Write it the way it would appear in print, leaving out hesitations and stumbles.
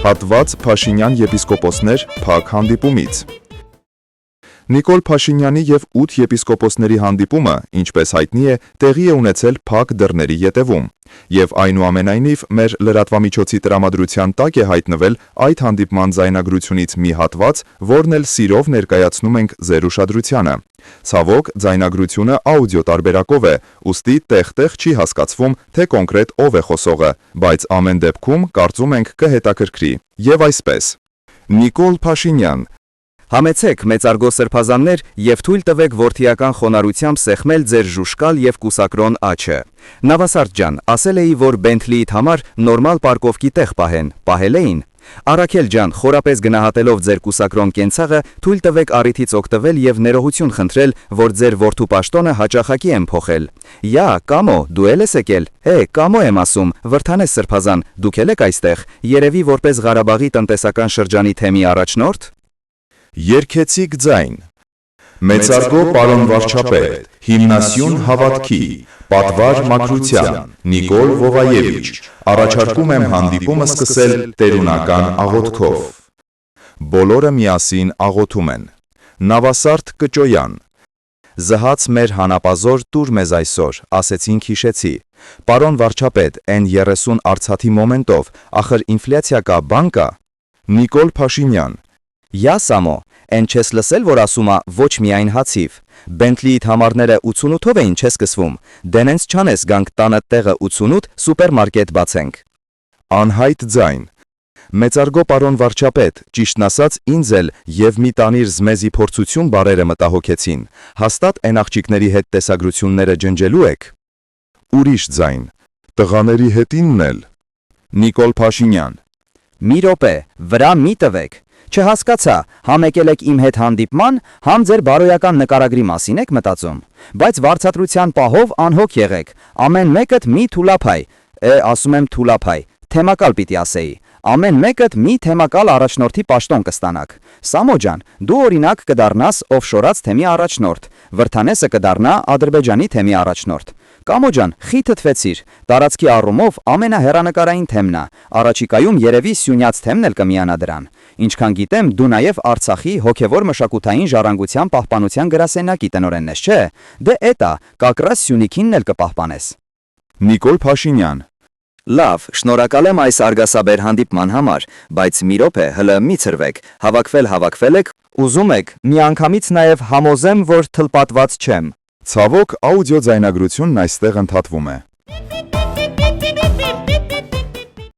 Հատված Փաշինյան եպիսկոպոսներ փակ հանդիպումից։ Նիկոլ Փաշինյանի և 8 եպիսկոպոսների հանդիպումը, ինչպես հայտնի է, տեղի է ունեցել փակ դռների ետևում, և այնուամենայնիվ մեր լրատվամիջոցի տրամադրության տակ է հայտնվել այդ հանդիպման ձայնագրությունից մի հատված, որն էլ սիրով ներկայացնում ենք ձեր ուշադրությանը։ Ցավոք, ձայնագրությունը աուդիո տարբերակով է, ուստի տեղ-տեղ չի հասկացվում, թե կոնկրետ ով է խոսողը, բայց ամեն դեպքում կարծում ենք կհետաքրքրի։ Եվ այսպես. Նիկոլ Փաշինյան. Համեցեք մեծարգո սրբազաններ և թույլ տվեք որդիական խոնարհությամբ սեղմել ձեր ժուշկալ և կուսակրոն աջը։ Նավասարդ ջան, ասել էի, որ Բենթլիիդ համար նորմալ պարկովկի տեղ պահեն, պահել էին։ Արաքել ջան, խորապես գնահատելով ձեր կուսակրոն կենցաղը, թույլ տվեք առիթից օգտվել և ներողություն խնդրել, որ ձեր որդու պաշտոնը հաճախակի եմ փոխել։ Յա, կամո, դու էլ ես եկել։ Կամո եմ ասում, Վրթանես սրբազան, դուք էլ եք այստեղ, երևի որպես Ղարաբաղի տնտեսական շրջանի թեմի առաջնորդ։ Երգեցիկ ձայն, մեծարգո պարոն վարչապետ, հիմնասյուն հավատքի, պատվար մաքրության, Նիկոլ Վովայևիչ, առաջարկում եմ հանդիպումը սկսել տերունական աղոթքով։ Բոլորը միասին աղոթում են։ Նավասարդ Կճոյան. Զհաց մեր հանապազոր տուր մեզ այսօր, ասեցինք հիշեցի։ Պարոն վարչապետ, են 30 արցաթի մոմենտով, ախր ինֆլյացիա կա, բան կա։ Նիկոլ Փաշինյան. Յա Սամո, են չես լսել, որ ասումա ոչ միայն հացիվ։ Բենթլիիդ համարները 88-ով էին չես կսվում, դենենց չանես գանք տանը տեղը 88 սուպերմարկետ բացենք։ Անհայտ ձայն. Մեծարգո պարոն վարչապետ, ճիշտն ասած ինձ էլ և մի տանիր զմեզի փորձություն բարերը մտահոգեցին, հաստատ են աղջիկների հետ տեսագրությունները ջնջելու եք։ Ուրիշ ձայն. տղաների հետինն էլ։ Նիկոլ Փաշինյան. Մի րոպե, վրա մի տվեք։ Չհասկացա, համ եկել եք իմ հետ հանդիպման, համ ձեր բարոյական նկարագրի մասին եք մտածում, բայց վարձատրության պահով անհոգ եղեք, ամեն մեկդ մի թուլափայ, ասում եմ թուլափայ, թեմակալ պիտի ասեի, ամեն մեկդ մի թեմակալ առաջնորդի պաշտոն կստանաք։ Սամո ջան, դու օրինակ կդառնաս օֆշորած թեմի առաջնորդ, Վրթանեսը կդառնա Ադրբեջանի թեմի առաջնորդ։ Կամո ջան, խիթը թվեցիր, տարածքի առումով ամենահեռանկարային թեմն է, առաջիկայում երևի Սյունյաց թեմն էլ կմիանա դրան։ Ինչքան գիտեմ, դու նաև Արցախի հոգևոր մշակութային ժառանգության պահպանության գրասենյակի տնօրենն ես, չէ՞։ Դե էտա, կակրաս Սյունիքինն էլ կպահպանես։ Նիկոլ Փաշինյան. Լավ, շնորհակալ եմ այս արգասաբեր հանդիպման համար, բայց մի րոպե, հլը մի ցրվեք, հավաքվել եք, ուզում եք, միանգամից նաև համոզեմ, որ թլպատված չեմ։ Ցավոք, աուդիո ձայնագրությունն այստեղ ընդհատվում է։